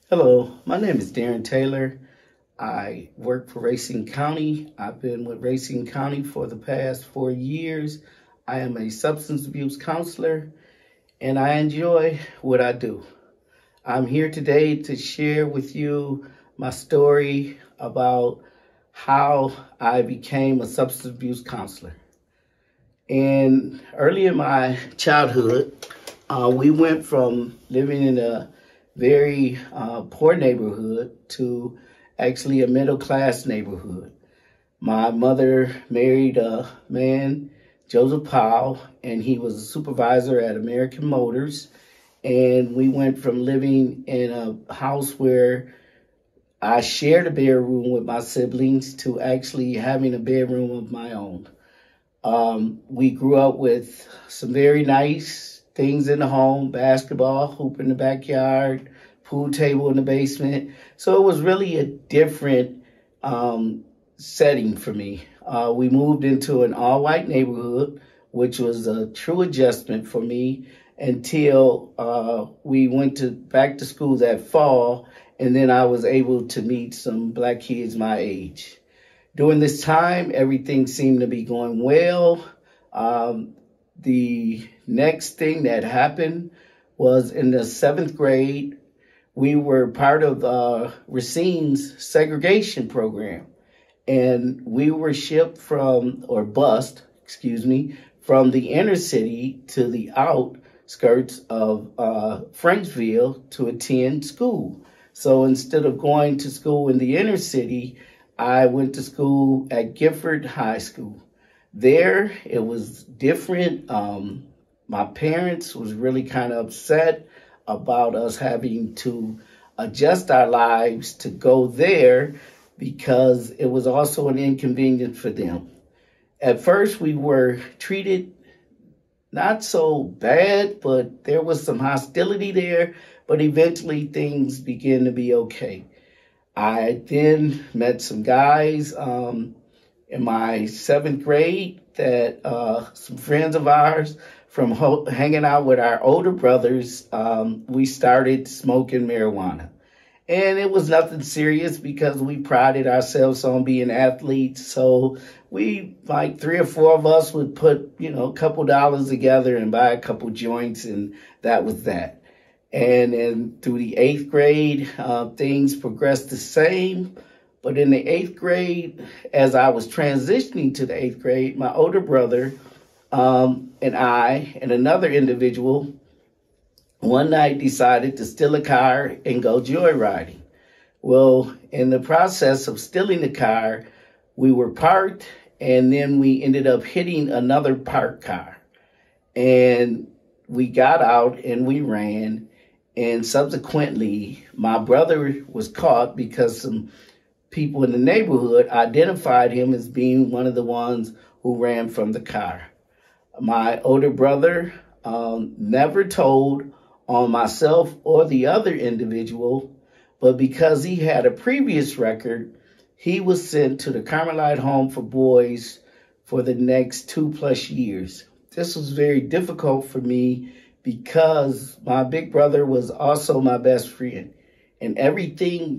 Hello, my name is Darren Taylor. I work for Racine County. I've been with Racine County for the past 4 years. I am a substance abuse counselor and I enjoy what I do. I'm here today to share with you my story about how I became a substance abuse counselor. And early in my childhood, we went from living in a very poor neighborhood to actually a middle class neighborhood. My mother married a man, Joseph Powell, and he was a supervisor at American Motors. And we went from living in a house where I shared a bedroom with my siblings to actually having a bedroom of my own. We grew up with some very nice things in the home: basketball, hoop in the backyard, pool table in the basement. So it was really a different setting for me. We moved into an all-white neighborhood, which was a true adjustment for me until we went back to school that fall, and then I was able to meet some black kids my age. During this time, everything seemed to be going well. The next thing that happened was in the 7th grade, we were part of Racine's segregation program. And we were shipped from the inner city to the outskirts of Franksville to attend school. So instead of going to school in the inner city, I went to school at Gifford High School. There, it was different. My parents was really kind of upset about us having to adjust our lives to go there because it was also an inconvenience for them. At first, we were treated not so bad, but there was some hostility there, but eventually things began to be okay. I then met some guys in my 7th grade that some friends of ours from hanging out with our older brothers, we started smoking marijuana. And it was nothing serious because we prided ourselves on being athletes. So we, like 3 or 4 of us, would put, a couple dollars together and buy a couple joints, and that was that. And then through the 8th grade, things progressed the same. But in the 8th grade, as I was transitioning to the 8th grade, my older brother and I and another individual one night decided to steal a car and go joyriding. Well, in the process of stealing the car, we were parked, and then we ended up hitting another parked car. And we got out and we ran. And subsequently, my brother was caught because some people in the neighborhood identified him as being one of the ones who ran from the car. My older brother never told on myself or the other individual, but because he had a previous record, he was sent to the Carmelite Home for Boys for the next 2+ years. This was very difficult for me because my big brother was also my best friend. And everything,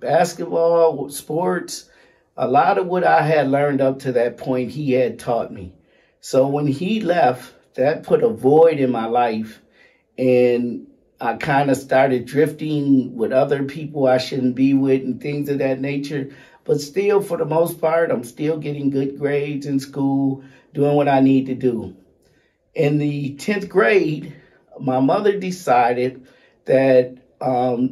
basketball, sports, a lot of what I had learned up to that point, he had taught me. So when he left, that put a void in my life, and I kind of started drifting with other people I shouldn't be with and things of that nature. But still, for the most part, I'm still getting good grades in school, doing what I need to do. In the 10th grade, my mother decided that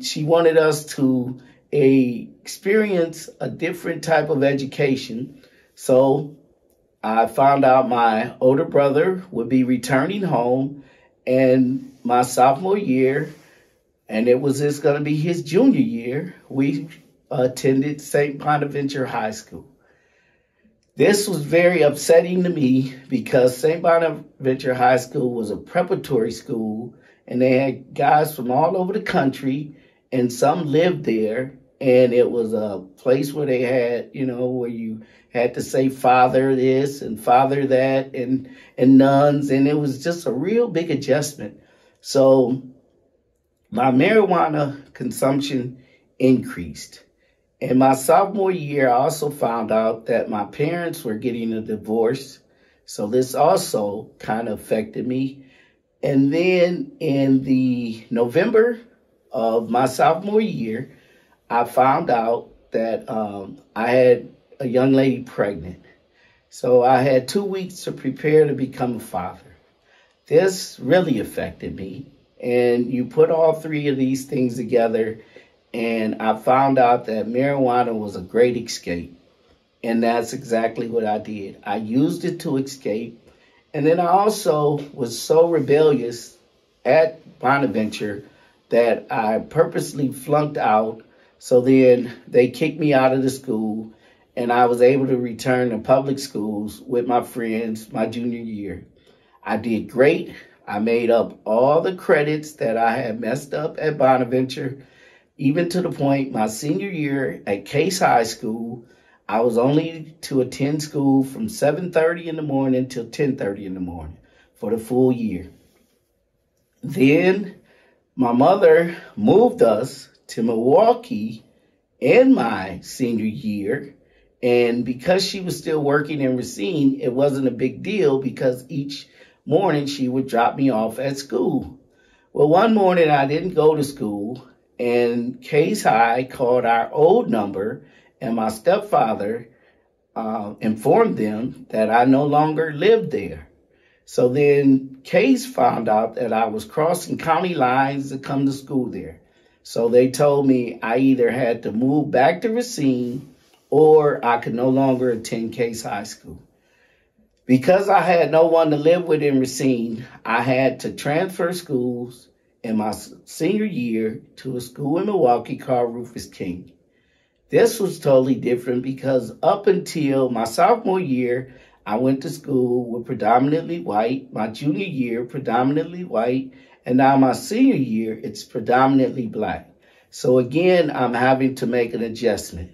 she wanted us to experience a different type of education. So I found out my older brother would be returning home and my sophomore year, and it was just going to be his junior year, we attended St. Bonaventure High School. This was very upsetting to me because St. Bonaventure High School was a preparatory school, and they had guys from all over the country, and some lived there. And it was a place where they had, where you had to say father this and father that and nuns. And it was just a real big adjustment. So my marijuana consumption increased. In my sophomore year, I also found out that my parents were getting a divorce. So this also kind of affected me. And then in the November of my sophomore year, I found out that I had a young lady pregnant. So I had 2 weeks to prepare to become a father. This really affected me. And you put all three of these things together, and I found out that marijuana was a great escape. And that's exactly what I did. I used it to escape. And then I also was so rebellious at Bonaventure that I purposely flunked out. So then they kicked me out of the school, and I was able to return to public schools with my friends my junior year. I did great. I made up all the credits that I had messed up at Bonaventure, even to the point my senior year at Case High School, I was only to attend school from 7:30 in the morning till 10:30 in the morning for the full year. Then my mother moved us to Milwaukee in my senior year. And because she was still working in Racine, it wasn't a big deal because each morning she would drop me off at school. Well, one morning I didn't go to school, and Case High called our old number, and my stepfather informed them that I no longer lived there. So then Case found out that I was crossing county lines to come to school there. So they told me I either had to move back to Racine or I could no longer attend Case High School. Because I had no one to live with in Racine, I had to transfer schools in my senior year to a school in Milwaukee called Rufus King. This was totally different because up until my sophomore year, I went to school with predominantly white. My junior year, predominantly white. And now my senior year, it's predominantly black. So again, I'm having to make an adjustment.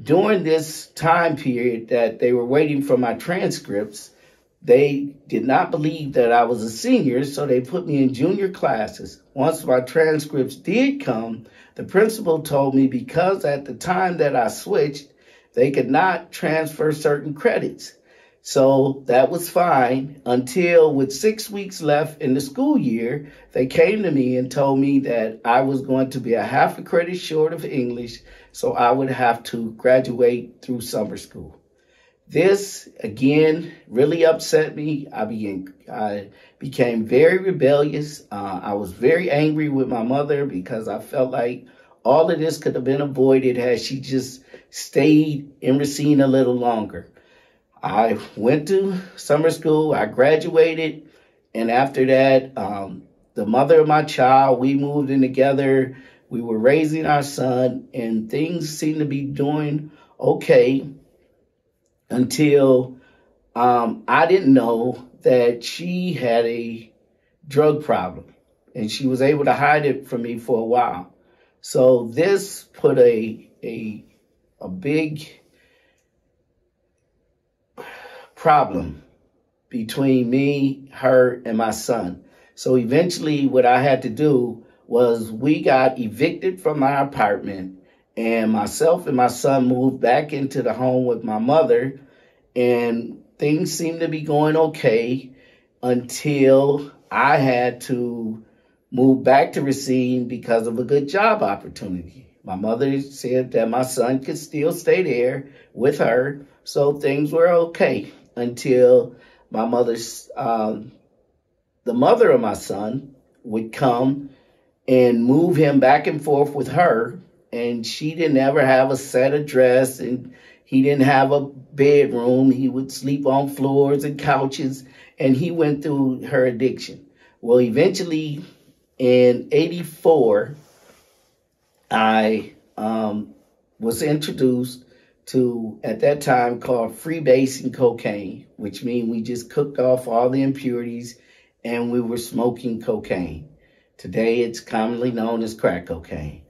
During this time period that they were waiting for my transcripts, they did not believe that I was a senior, so they put me in junior classes. Once my transcripts did come, the principal told me because at the time that I switched, they could not transfer certain credits. So that was fine until with 6 weeks left in the school year, they came to me and told me that I was going to be a half a credit short of English, so I would have to graduate through summer school. This, again, really upset me. I became very rebellious. I was very angry with my mother because I felt like all of this could have been avoided had she just stayed in Racine a little longer. I went to summer school, I graduated, and after that, the mother of my child, we moved in together. We were raising our son, and things seemed to be doing okay until I didn't know that she had a drug problem, and she was able to hide it from me for a while. So this put a big problem between me, her, and my son. So eventually what I had to do was we got evicted from our apartment, and myself and my son moved back into the home with my mother, and things seemed to be going okay until I had to move back to Racine because of a good job opportunity. My mother said that my son could still stay there with her, so things were okay until my mother's, the mother of my son would come and move him back and forth with her, and she didn't ever have a set address, and he didn't have a bedroom. He would sleep on floors and couches, and he went through her addiction. Well, eventually in '84, I was introduced to, at that time, called freebasing cocaine, which means we just cooked off all the impurities and we were smoking cocaine. Today, it's commonly known as crack cocaine.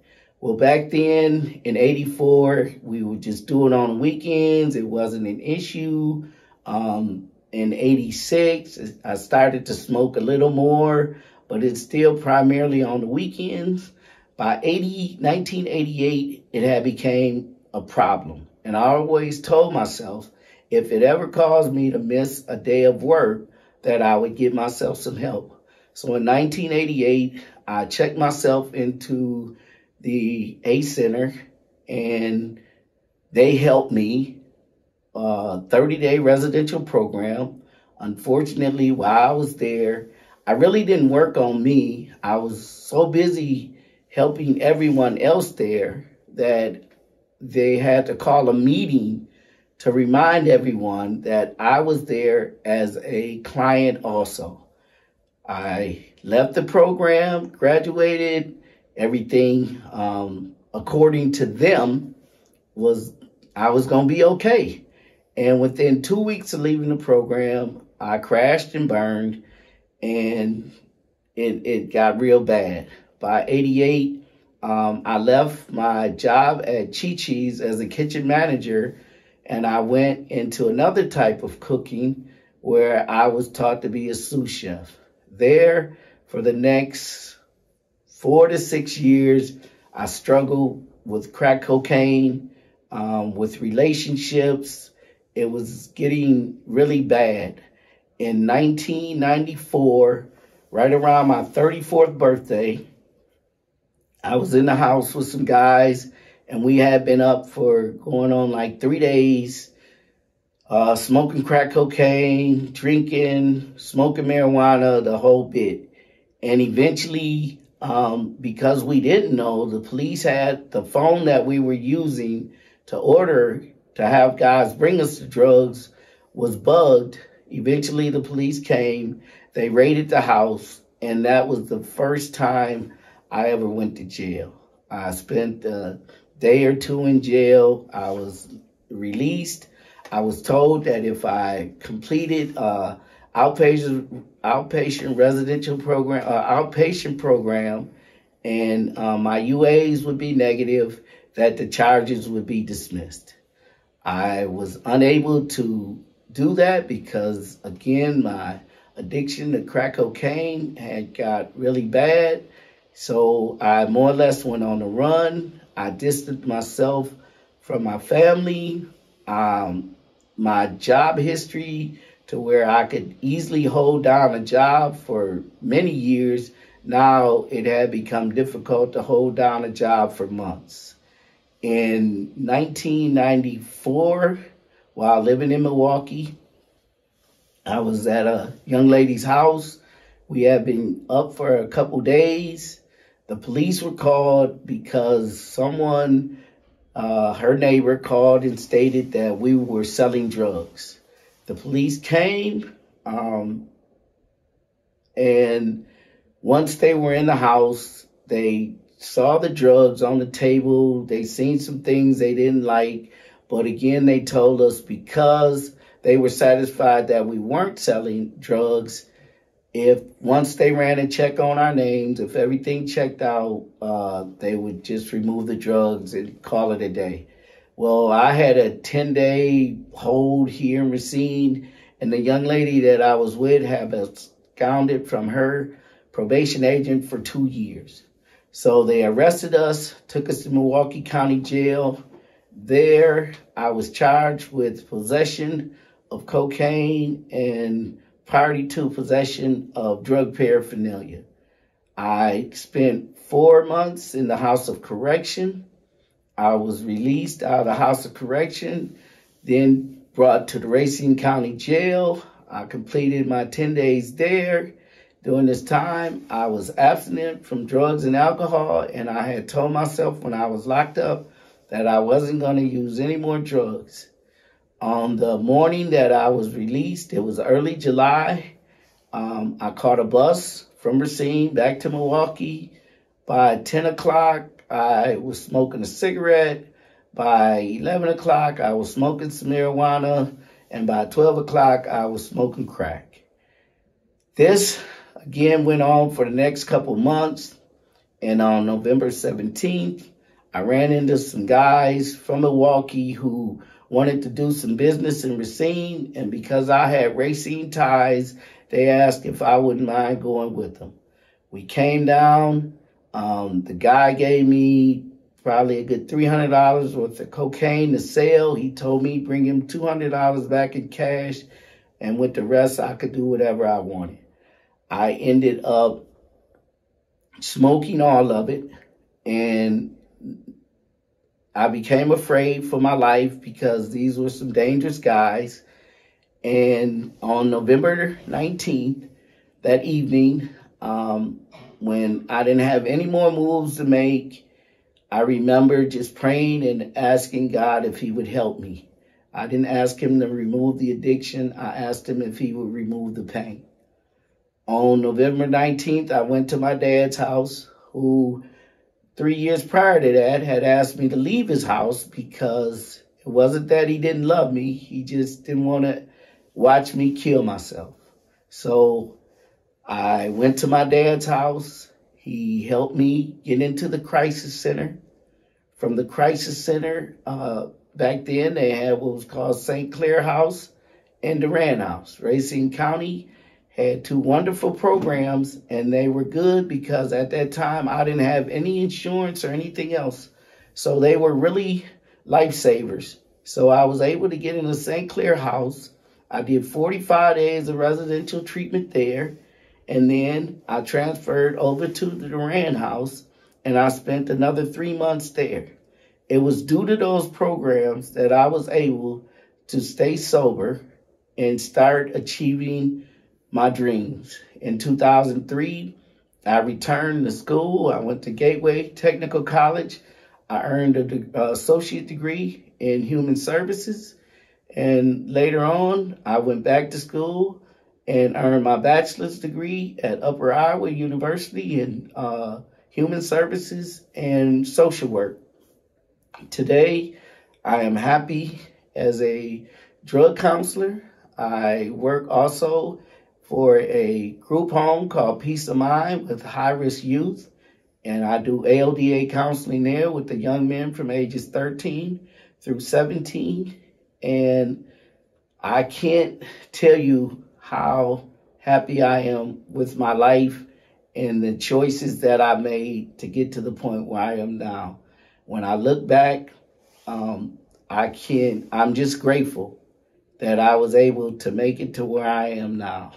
Well, back then in '84, we would just do it on weekends. It wasn't an issue. In '86, I started to smoke a little more, but it's still primarily on the weekends. By 1988, it had became a problem. And I always told myself, if it ever caused me to miss a day of work, that I would get myself some help. So in 1988, I checked myself into the A Center, and they helped me, 30-day residential program. Unfortunately, while I was there, I really didn't work on me. I was so busy helping everyone else there that they had to call a meeting to remind everyone that I was there as a client also. I left the program, graduated, everything according to them I was going to be okay. And within 2 weeks of leaving the program, I crashed and burned, and it got real bad. By 88, I left my job at Chi-Chi's as a kitchen manager, and I went into another type of cooking where I was taught to be a sous chef. There, for the next 4 to 6 years, I struggled with crack cocaine, with relationships. It was getting really bad. In 1994, right around my 34th birthday, I was in the house with some guys, and we had been up for going on like 3 days, smoking crack cocaine, drinking, smoking marijuana, the whole bit. And eventually, because we didn't know, the police had the phone that we were using to order to have guys bring us the drugs was bugged. Eventually, the police came, they raided the house, and that was the first time I ever went to jail. I spent a day or two in jail. I was released. I was told that if I completed outpatient residential program, outpatient program, and my UAs would be negative, that the charges would be dismissed. I was unable to do that because, again, my addiction to crack cocaine had got really bad. So I more or less went on the run. I distanced myself from my family, my job history, to where I could easily hold down a job for many years. Now it had become difficult to hold down a job for months. In 1994, while living in Milwaukee, I was at a young lady's house. We had been up for a couple days. The police were called because someone, her neighbor, called and stated that we were selling drugs. The police came, and once they were in the house, they saw the drugs on the table. They seen some things they didn't like. But again, they told us because they were satisfied that we weren't selling drugs, if once they ran a check on our names, if everything checked out, they would just remove the drugs and call it a day. Well, I had a 10-day hold here in Racine, and the young lady that I was with had absconded from her probation agent for 2 years. So they arrested us, took us to Milwaukee County Jail. There, I was charged with possession of cocaine and party to possession of drug paraphernalia. I spent 4 months in the House of Correction. I was released out of the House of Correction, then brought to the Racine County Jail. I completed my 10 days there. During this time, I was abstinent from drugs and alcohol, and I had told myself when I was locked up that I wasn't going to use any more drugs. On the morning that I was released, it was early July, I caught a bus from Racine back to Milwaukee. By 10 o'clock, I was smoking a cigarette. By 11 o'clock, I was smoking some marijuana. And by 12 o'clock, I was smoking crack. This, again, went on for the next couple months. And on November 17th, I ran into some guys from Milwaukee who wanted to do some business in Racine. And because I had Racine ties, they asked if I wouldn't mind going with them. We came down. The guy gave me probably a good $300 worth of cocaine to sell. He told me bring him $200 back in cash, and with the rest, I could do whatever I wanted. I ended up smoking all of it, and I became afraid for my life because these were some dangerous guys. And on November 19th, that evening, when I didn't have any more moves to make, I remember just praying and asking God if he would help me. I didn't ask him to remove the addiction. I asked him if he would remove the pain. On November 19th, I went to my dad's house, who 3 years prior to that had asked me to leave his house because it wasn't that he didn't love me. He just didn't want to watch me kill myself. So I went to my dad's house. He helped me get into the crisis center. From the crisis center, back then they had what was called St. Clair House and Darren House. Racine County had two wonderful programs, and they were good because at that time I didn't have any insurance or anything else. So they were really lifesavers. So I was able to get in the St. Clair House. I did 45 days of residential treatment there, and then I transferred over to the Darren House, and I spent another 3 months there. It was due to those programs that I was able to stay sober and start achieving my dreams. In 2003, I returned to school. I went to Gateway Technical College. I earned an associate degree in human services. And later on, I went back to school and earned my bachelor's degree at Upper Iowa University in human services and social work. Today, I am happy as a drug counselor. I work also for a group home called Peace of Mind with high-risk youth, and I do ALDA counseling there with the young men from ages 13 through 17. And I can't tell you how happy I am with my life and the choices that I made to get to the point where I am now. When I look back, I'm just grateful that I was able to make it to where I am now.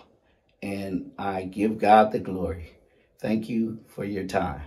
And I give God the glory. Thank you for your time.